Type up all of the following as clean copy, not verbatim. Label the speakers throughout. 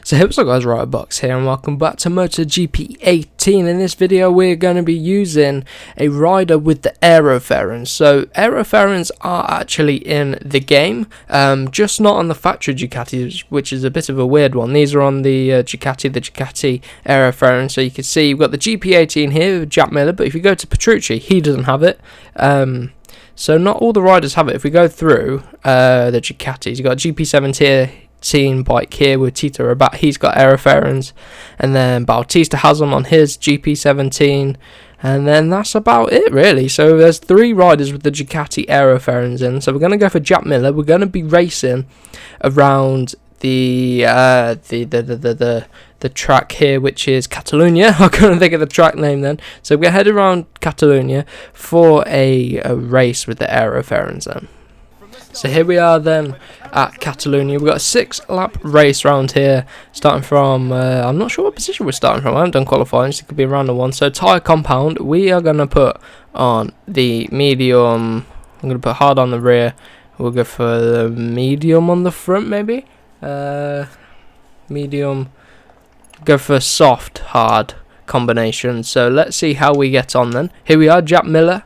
Speaker 1: So hey, what's up guys, Box here and welcome back to MotoGP 18. In this video we're going to be using a rider with the aero fairings. So aero fairings are actually in the game, just not on the factory Ducatis, which is a bit of a weird one. These are on the Ducati aero fairings. So you can see you've got the GP18 here with Jack Miller, but if you go to Petrucci, he doesn't have it. So not all the riders have it. If we go through the Ducatis, you've got GP17 bike here with Tito Rabat, he's got aero fairings, and then Bautista has them on his GP17, and then that's about it really. So there's three riders with the Ducati aero fairings in. So we're going to go for Jack Miller. We're going to be racing around the track here, which is Catalunya. I couldn't think of the track name then. So we're headed around Catalunya for a race with the aero fairings then. So here we are then at Catalunya. We've got a 6-lap race round here, starting from, I'm not sure what position we're starting from. I haven't done qualifying, so it could be around the one. So tyre compound, we are going to put on the medium. I'm going to put hard on the rear. We'll go for the medium on the front maybe. Medium. Go for soft, hard combination. So let's see how we get on then. Here we are, Jack Miller.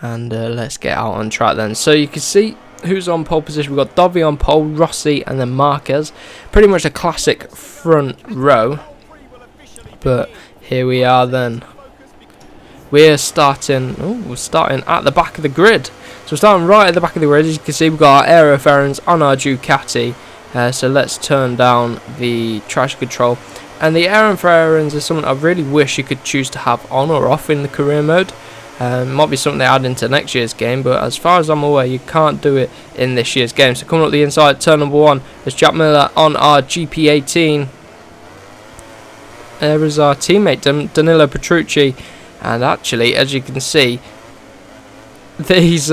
Speaker 1: And let's get out on track then. So you can see who's on pole position. We've got Dovi on pole, Rossi, and then Marquez. Pretty much a classic front row. But here we are then. We're starting. We're starting at the back of the grid. So we're starting right at the back of the grid. As you can see, we've got our aero fairings on our Ducati. So let's turn down the traction control. And the aero fairings is something I really wish you could choose to have on or off in the career mode. Might be something they add into next year's game, but as far as I'm aware, you can't do it in this year's game. So coming up the inside, turn number 1, there's Jack Miller on our GP18. There is our teammate Danilo Petrucci, and actually, as you can see, this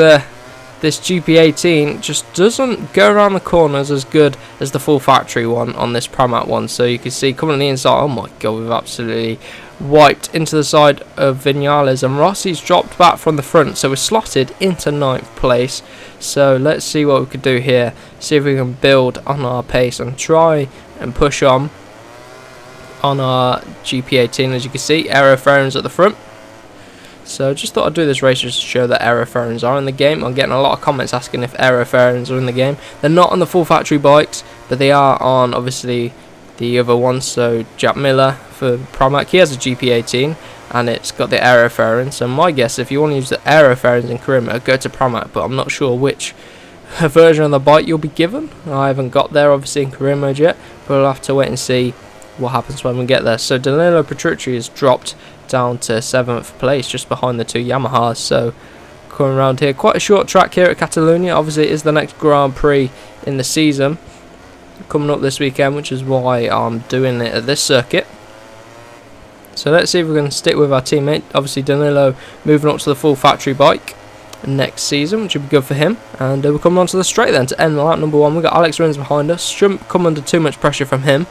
Speaker 1: GP18 just doesn't go around the corners as good as the full factory one on this Pramac one. So you can see coming on the inside, oh my god, we've absolutely wiped into the side of Vinales, and Rossi's dropped back from the front, so we're slotted into 9th place. So let's see what we could do here, see if we can build on our pace and try and push on our GP18. As you can see, aero fairings at the front. So just thought I'd do this race just to show that aero fairings are in the game. I'm getting a lot of comments asking if aero fairings are in the game. They're not on the full factory bikes, but they are on obviously the other ones. So Jack Miller for Pramac, he has a GP18 and it's got the aero fairings. So my guess, if you want to use the aero fairings in career mode, go to Pramac, but I'm not sure which version of the bike you'll be given. I haven't got there obviously in career mode yet, but we'll have to wait and see what happens when we get there. So Danilo Petrucci has dropped down to 7th place, just behind the two Yamahas. So coming around here, quite a short track here at Catalunya. Obviously it is the next Grand Prix in the season coming up this weekend, which is why I'm doing it at this circuit. So let's see if we can stick with our teammate. Obviously Danilo moving up to the full factory bike next season, which would be good for him. And we're coming onto the straight then to end lap number 1. We've got Alex Rins behind us, shouldn't come under too much pressure from him,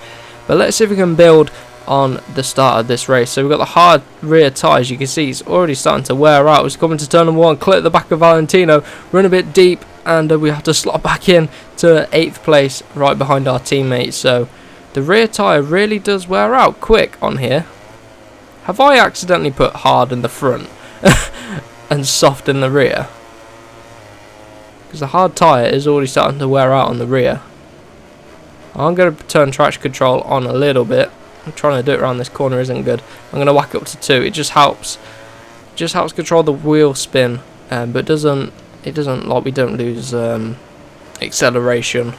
Speaker 1: but let's see if we can build on the start of this race. So we've got the hard rear tyres. You can see it's already starting to wear out. It's coming to turn number 1, clip the back of Valentino, run a bit deep, and we have to slot back in to 8th place right behind our teammates. So the rear tyre really does wear out quick on here. Have I accidentally put hard in the front and soft in the rear? Because the hard tyre is already starting to wear out on the rear. I'm going to turn traction control on a little bit. I'm trying to do it around this corner isn't good. I'm going to whack it up to 2. It just helps control the wheel spin, but it doesn't like we don't lose acceleration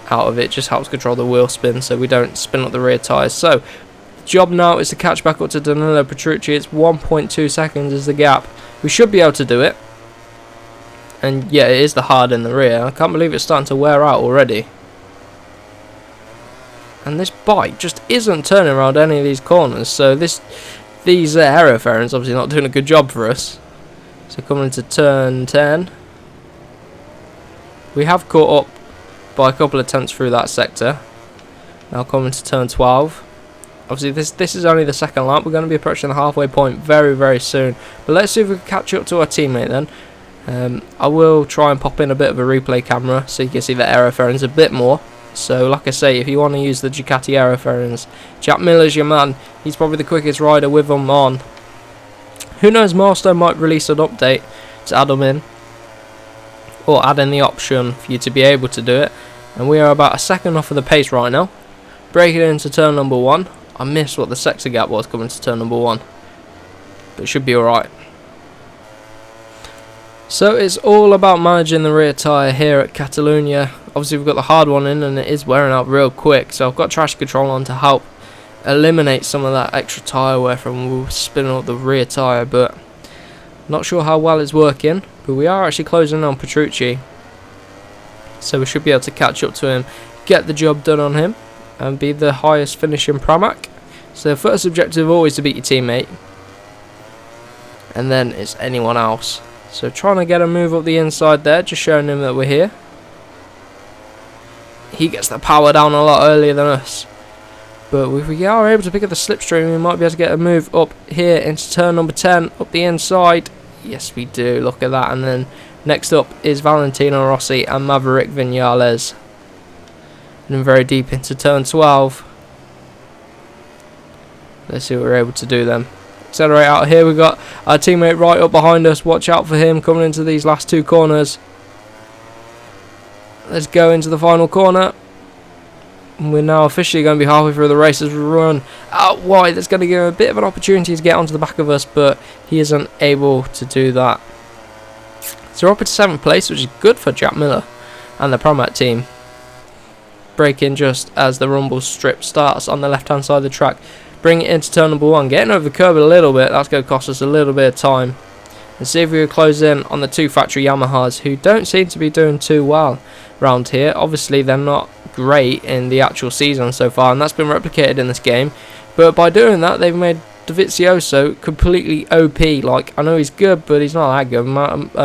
Speaker 1: out of it. Just helps control the wheel spin so we don't spin up the rear tyres. So the job now is to catch back up to Danilo Petrucci. It's 1.2 seconds is the gap. We should be able to do it. And yeah, it is the hard in the rear. I can't believe it's starting to wear out already. And this bike just isn't turning around any of these corners. So these aero fairings obviously not doing a good job for us. So coming into turn 10, we have caught up by a couple of tenths through that sector. Now coming to turn 12. Obviously this is only the second lap. We're going to be approaching the halfway point very, very soon. But let's see if we can catch up to our teammate then. I will try and pop in a bit of a replay camera so you can see the aero fairings a bit more. So like I say, if you want to use the Ducati Aero fairings, Jack Miller's your man. He's probably the quickest rider with them on. Who knows, Milestone might release an update to add them in, or add in the option for you to be able to do it. And we are about a second off of the pace right now. Breaking into turn number 1. I missed what the sector gap was coming to turn number 1, but it should be alright. So it's all about managing the rear tyre here at Catalunya. Obviously we've got the hard one in and it is wearing out real quick, so I've got traction control on to help eliminate some of that extra tyre wear from spinning up the rear tyre, but not sure how well it's working. But we are actually closing on Petrucci, so we should be able to catch up to him, get the job done on him, and be the highest finishing Pramac. So the first objective always to beat your teammate, and then it's anyone else. So trying to get a move up the inside there, just showing him that we're here. He gets the power down a lot earlier than us, but if we are able to pick up the slipstream, we might be able to get a move up here into turn number 10, up the inside. Yes we do, look at that. And then next up is Valentino Rossi and Maverick Vinales. And very deep into turn 12. Let's see what we're able to do then. Accelerate out here. We've got our teammate right up behind us. Watch out for him coming into these last two corners. Let's go into the final corner. And we're now officially going to be halfway through the race as we run out wide. That's going to give him a bit of an opportunity to get onto the back of us, but he isn't able to do that. So we're up into 7th place, which is good for Jack Miller and the Pramac team. Braking just as the rumble strip starts on the left hand side of the track. Bring it into turn number 1, getting over the curb a little bit. That's going to cost us a little bit of time. And see if we can close in on the two factory Yamahas, who don't seem to be doing too well around here. Obviously they're not great in the actual season so far, and that's been replicated in this game. But by doing that, they've made Dovizioso completely OP. Like, I know he's good, but he's not that good.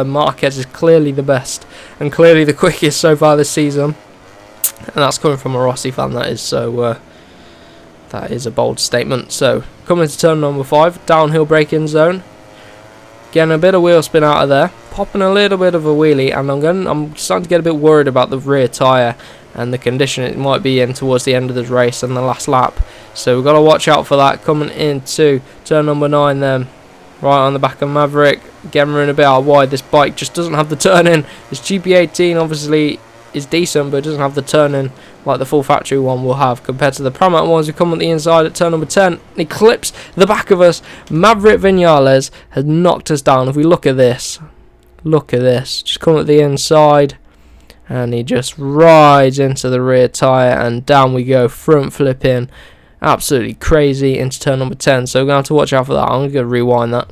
Speaker 1: Marquez is clearly the best and clearly the quickest so far this season. And that's coming from a Rossi fan, that is. So that is a bold statement. So coming to turn number 5, downhill braking zone. Getting a bit of wheel spin out of there, popping a little bit of a wheelie, and I'm starting to get a bit worried about the rear tyre and the condition it might be in towards the end of the race and the last lap. So we've got to watch out for that coming into turn number 9 then. Right on the back of Maverick, getting in a bit out wide. This bike just doesn't have the turn in. This GP18 obviously is decent, but it doesn't have the turn in like the full factory one will have compared to the Pramac ones who come on the inside at turn number 10. He clips the back of us. Maverick Vinales has knocked us down. If we look at this, just come at the inside, and he just rides into the rear tyre, and down we go, front flipping, absolutely crazy into turn number 10. So we're going to have to watch out for that. I'm going to rewind that.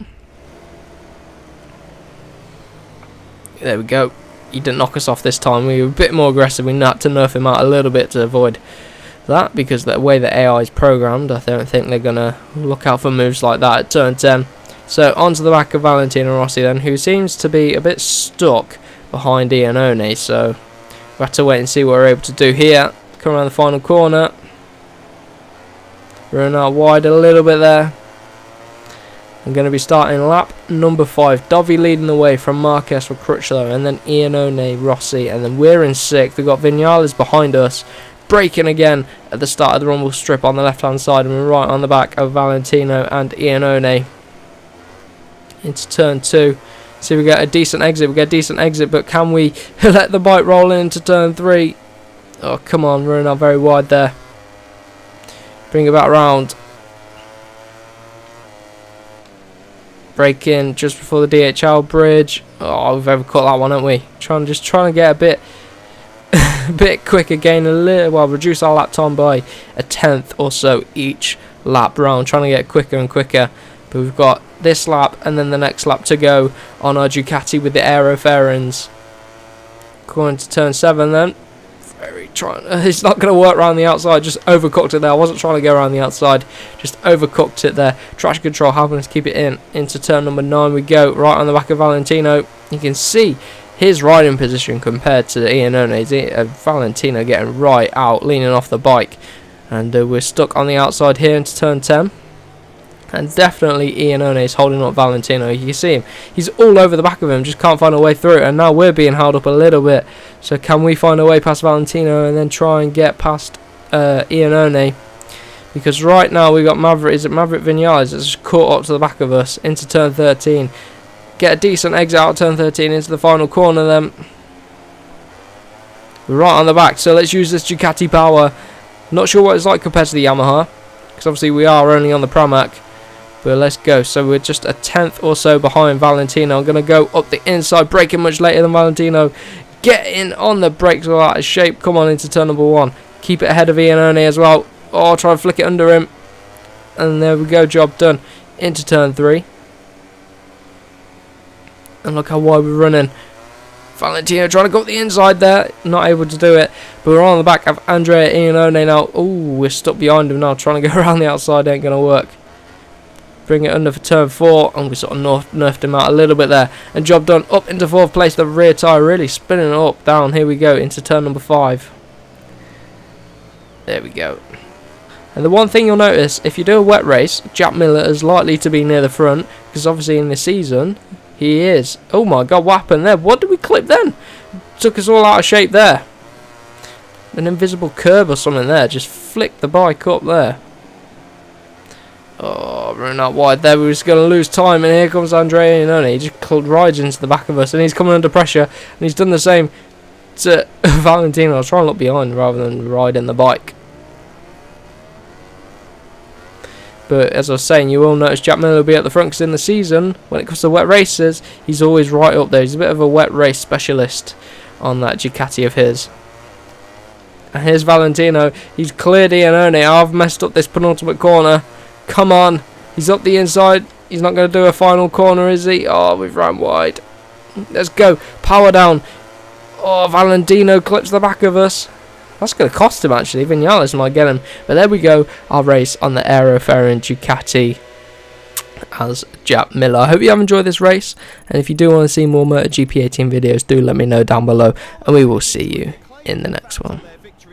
Speaker 1: There we go. He didn't knock us off this time. We were a bit more aggressive. We had to nerf him out a little bit to avoid that, because the way the AI is programmed, I don't think they're going to look out for moves like that at turn 10. So onto the back of Valentino Rossi then, who seems to be a bit stuck behind Iannone. So we'll have to wait and see what we're able to do here. Come around the final corner. Running out wide a little bit there. I'm going to be starting lap number 5. Dovi leading the way from Marquez for Crutchlow, and then Iannone, Rossi, and then we're in 6th. We've got Vinales behind us, braking again at the start of the rumble strip on the left hand side, and we're right on the back of Valentino and Iannone into turn 2. See if we get a decent exit. We get a decent exit, but can we let the bike roll into turn 3? Oh, come on, running out very wide there. Bring it back round. Break in just before the DHL bridge. Oh, we've overcut that one, haven't we? Trying to get a bit bit quicker, gain a little, well, reduce our lap time by a 10th or so each lap round, trying to get quicker and quicker. But we've got this lap and then the next lap to go on our Ducati with the Aero fairings. Going to turn 7 then. It's not going to work around the outside. Just overcooked it there. I wasn't trying to go around the outside, just overcooked it there. Traction control helping us keep it in. Into turn number 9 we go, right on the back of Valentino. You can see his riding position compared to Iannone's. Valentino getting right out, leaning off the bike, and we're stuck on the outside here into turn 10. And definitely Iannone is holding up Valentino. You can see him. He's all over the back of him. Just can't find a way through. And now we're being held up a little bit. So can we find a way past Valentino and then try and get past Iannone? Because right now we've got Maverick. Is it Maverick Vinales that's just caught up to the back of us into turn 13. Get a decent exit out of turn 13 into the final corner then. We're right on the back. So let's use this Ducati power. Not sure what it's like compared to the Yamaha. Because obviously we are only on the Pramac. But let's go. So we're just a tenth or so behind Valentino. I'm going to go up the inside, braking much later than Valentino. Getting on the brakes all out of shape. Come on into turn number 1. Keep it ahead of Iannone as well. Oh, try and flick it under him. And there we go, job done. Into turn 3. And look how wide we're running. Valentino trying to go up the inside there. Not able to do it. But we're on the back of Andrea Iannone now. Oh, we're stuck behind him now. Trying to go around the outside ain't going to work. Bring it under for turn 4, and we sort of nerfed him out a little bit there, and job done. Up into 4th place, the rear tyre really spinning up, down, here we go, into turn number 5. There we go. And the one thing you'll notice, if you do a wet race, Jack Miller is likely to be near the front, because obviously in this season, he is. Oh my god, what happened there? What did we clip then? Took us all out of shape there. An invisible curb or something there, just flicked the bike up there. Oh, running out wide there. We were just going to lose time, and here comes Andrea Iannone. He just rides into the back of us, and he's coming under pressure, and he's done the same to Valentino. I was trying to look behind rather than riding the bike. But as I was saying, you will notice Jack Miller will be at the front, because in the season, when it comes to wet races, he's always right up there. He's a bit of a wet race specialist on that Ducati of his. And here's Valentino. He's cleared Iannone. I've messed up this penultimate corner. Come on, he's up the inside. He's not going to do a final corner, is he? Oh, we've ran wide. Let's go. Power down. Oh, Valentino clips the back of us. That's going to cost him, actually. Vinales might get him. But there we go. Our race on the Aero Fairing Ducati as Jack Miller. I hope you have enjoyed this race. And if you do want to see more MotoGP 18 videos, do let me know down below. And we will see you in the next one.